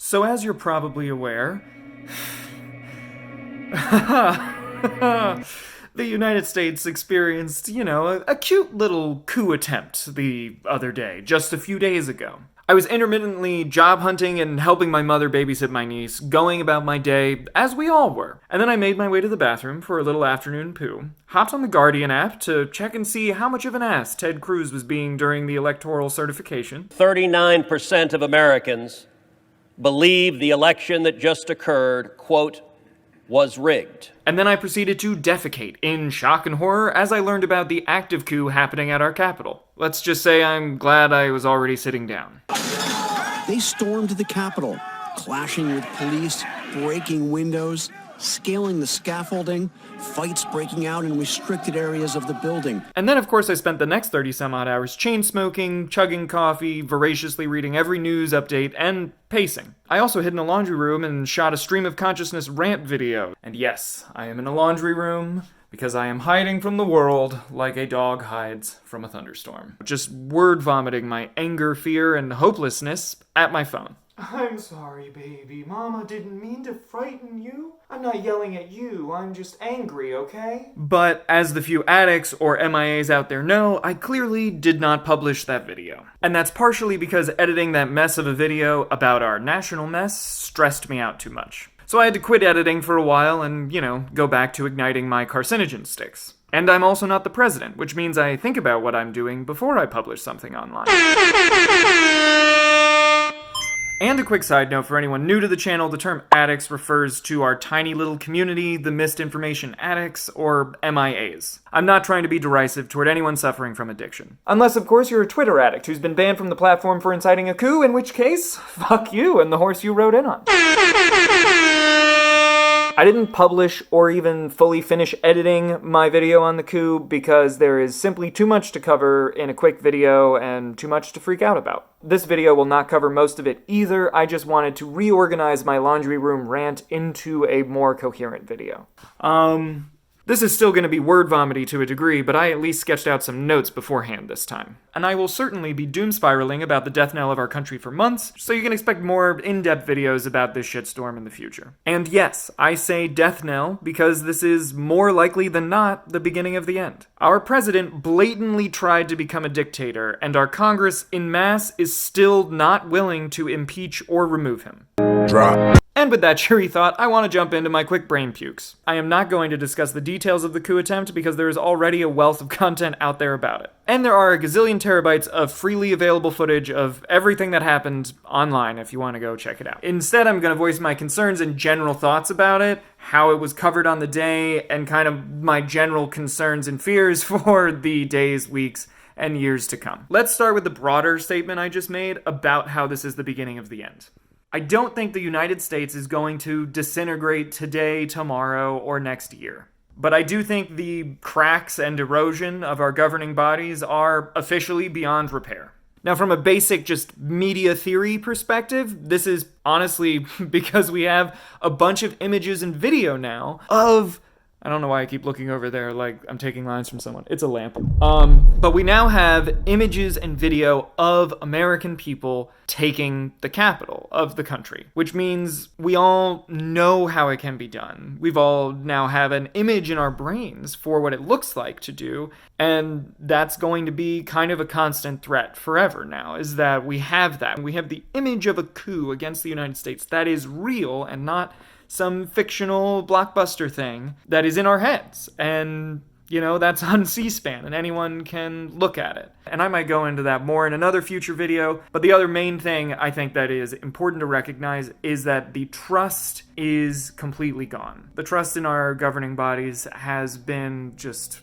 So as you're probably aware, the United States experienced, a cute little coup attempt the other day, just a few days ago. I was intermittently job hunting and helping my mother babysit my niece, going about my day, as we all were. And then I made my way to the bathroom for a little afternoon poo, hopped on the Guardian app to check and see how much of an ass Ted Cruz was being during the electoral certification. 39% of Americans believe the election that just occurred, quote, was rigged. And then I proceeded to defecate in shock and horror as I learned about the active coup happening at our Capitol. Let's just say I'm glad I was already sitting down. They stormed the Capitol, clashing with police, breaking windows, scaling the scaffolding, fights breaking out in restricted areas of the building. And then, of course, I spent the next 30-some-odd hours chain-smoking, chugging coffee, voraciously reading every news update, and pacing. I also hid in a laundry room and shot a stream of consciousness rant video. And yes, I am in a laundry room because I am hiding from the world like a dog hides from a thunderstorm. Just word vomiting my anger, fear, and hopelessness at my phone. I'm sorry, baby. Mama didn't mean to frighten you. I'm not yelling at you. I'm just angry, okay? But as the few addicts or MIAs out there know, I clearly did not publish that video. And that's partially because editing that mess of a video about our national mess stressed me out too much. So I had to quit editing for a while and, go back to igniting my carcinogen sticks. And I'm also not the president, which means I think about what I'm doing before I publish something online. And a quick side note for anyone new to the channel, the term addicts refers to our tiny little community, the misinformation addicts, or MIAs. I'm not trying to be derisive toward anyone suffering from addiction. Unless, of course, you're a Twitter addict who's been banned from the platform for inciting a coup, in which case, fuck you and the horse you rode in on. I didn't publish or even fully finish editing my video on the coup because there is simply too much to cover in a quick video and too much to freak out about. This video will not cover most of it either. I just wanted to reorganize my laundry room rant into a more coherent video. This is still going to be word vomity to a degree, but I at least sketched out some notes beforehand this time. And I will certainly be doom spiraling about the death knell of our country for months, so you can expect more in-depth videos about this shitstorm in the future. And yes, I say death knell because this is more likely than not the beginning of the end. Our president blatantly tried to become a dictator, and our Congress en masse is still not willing to impeach or remove him. Drop. And with that cheery thought, I want to jump into my quick brain pukes. I am not going to discuss the details of the coup attempt because there is already a wealth of content out there about it. And there are a gazillion terabytes of freely available footage of everything that happened online if you want to go check it out. Instead, I'm going to voice my concerns and general thoughts about it, how it was covered on the day, and kind of my general concerns and fears for the days, weeks, and years to come. Let's start with the broader statement I just made about how this is the beginning of the end. I don't think the United States is going to disintegrate today, tomorrow, or next year. But I do think the cracks and erosion of our governing bodies are officially beyond repair. Now, from a basic just media theory perspective, this is honestly because we have a bunch of images and video now of... I don't know why I keep looking over there like I'm taking lines from someone. It's a lamp. But we now have images and video of American people taking the capital of the country, which means we all know how it can be done. We've all now have an image in our brains for what it looks like to do, and that's going to be kind of a constant threat forever now, is that we have that. We have the image of a coup against the United States that is real and not some fictional blockbuster thing that is in our heads. And, that's on C-SPAN, and anyone can look at it. And I might go into that more in another future video, but the other main thing I think that is important to recognize is that the trust is completely gone. The trust in our governing bodies has been just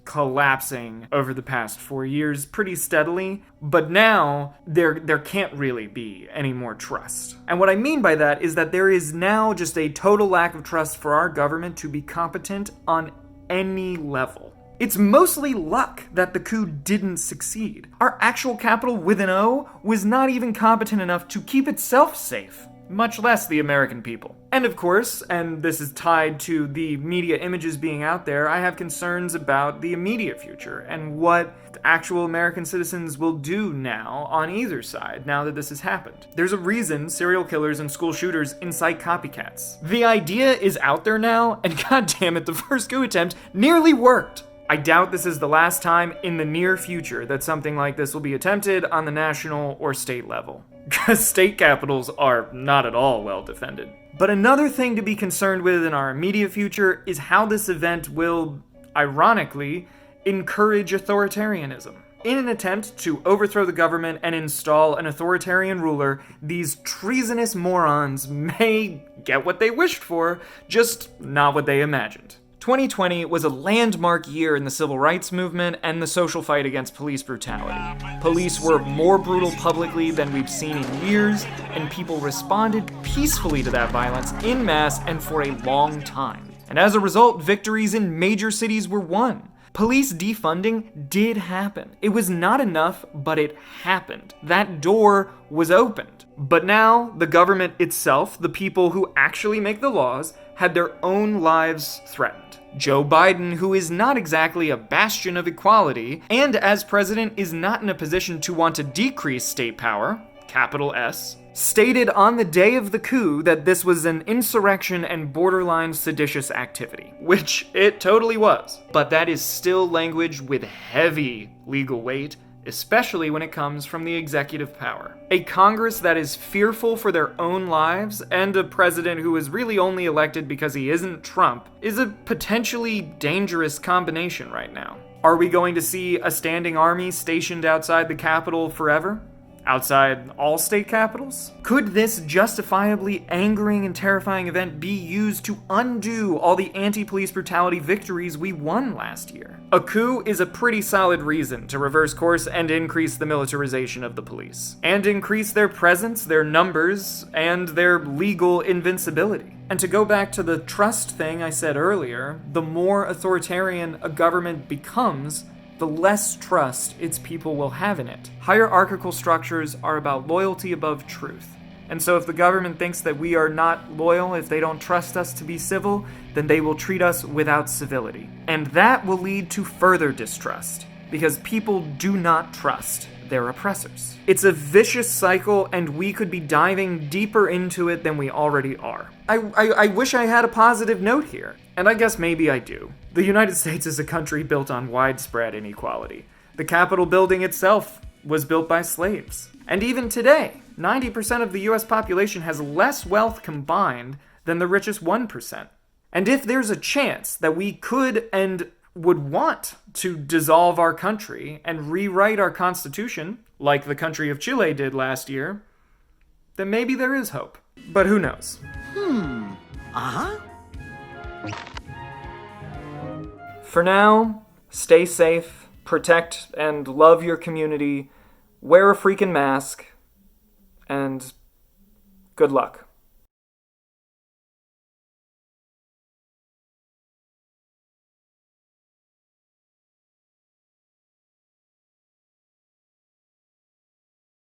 collapsing over the past 4 years pretty steadily, but now there can't really be any more trust. And what I mean by that is that there is now just a total lack of trust for our government to be competent on any level. It's mostly luck that the coup didn't succeed. Our actual capital with an O was not even competent enough to keep itself safe, much less the American people. And of course, and this is tied to the media images being out there, I have concerns about the immediate future and what actual American citizens will do now on either side now that this has happened. There's a reason serial killers and school shooters incite copycats. The idea is out there now, and goddammit, the first coup attempt nearly worked. I doubt this is the last time in the near future that something like this will be attempted on the national or state level, because state capitals are not at all well defended. But another thing to be concerned with in our immediate future is how this event will, ironically, encourage authoritarianism. In an attempt to overthrow the government and install an authoritarian ruler, these treasonous morons may get what they wished for, just not what they imagined. 2020 was a landmark year in the civil rights movement and the social fight against police brutality. Police were more brutal publicly than we've seen in years, and people responded peacefully to that violence en masse and for a long time. And as a result, victories in major cities were won. Police defunding did happen. It was not enough, but it happened. That door was opened. But now, the government itself, the people who actually make the laws, had their own lives threatened. Joe Biden, who is not exactly a bastion of equality, and as president is not in a position to want to decrease state power, capital S, stated on the day of the coup that this was an insurrection and borderline seditious activity, which it totally was. But that is still language with heavy legal weight, especially when it comes from the executive power. A Congress that is fearful for their own lives, and a president who is really only elected because he isn't Trump, is a potentially dangerous combination right now. Are we going to see a standing army stationed outside the Capitol forever? Outside all state capitals? Could this justifiably angering and terrifying event be used to undo all the anti-police brutality victories we won last year? A coup is a pretty solid reason to reverse course and increase the militarization of the police, and increase their presence, their numbers, and their legal invincibility. And to go back to the trust thing I said earlier, the more authoritarian a government becomes, the less trust its people will have in it. Hierarchical structures are about loyalty above truth. And so if the government thinks that we are not loyal, if they don't trust us to be civil, then they will treat us without civility. And that will lead to further distrust, because people do not trust their oppressors. It's a vicious cycle, and we could be diving deeper into it than we already are. I wish I had a positive note here, and I guess maybe I do. The United States is a country built on widespread inequality. The Capitol building itself was built by slaves. And even today, 90% of the US population has less wealth combined than the richest 1%. And if there's a chance that we could and would want to dissolve our country and rewrite our constitution, like the country of Chile did last year, then maybe there is hope. But who knows? For now, stay safe, protect and love your community, wear a freaking mask, and good luck.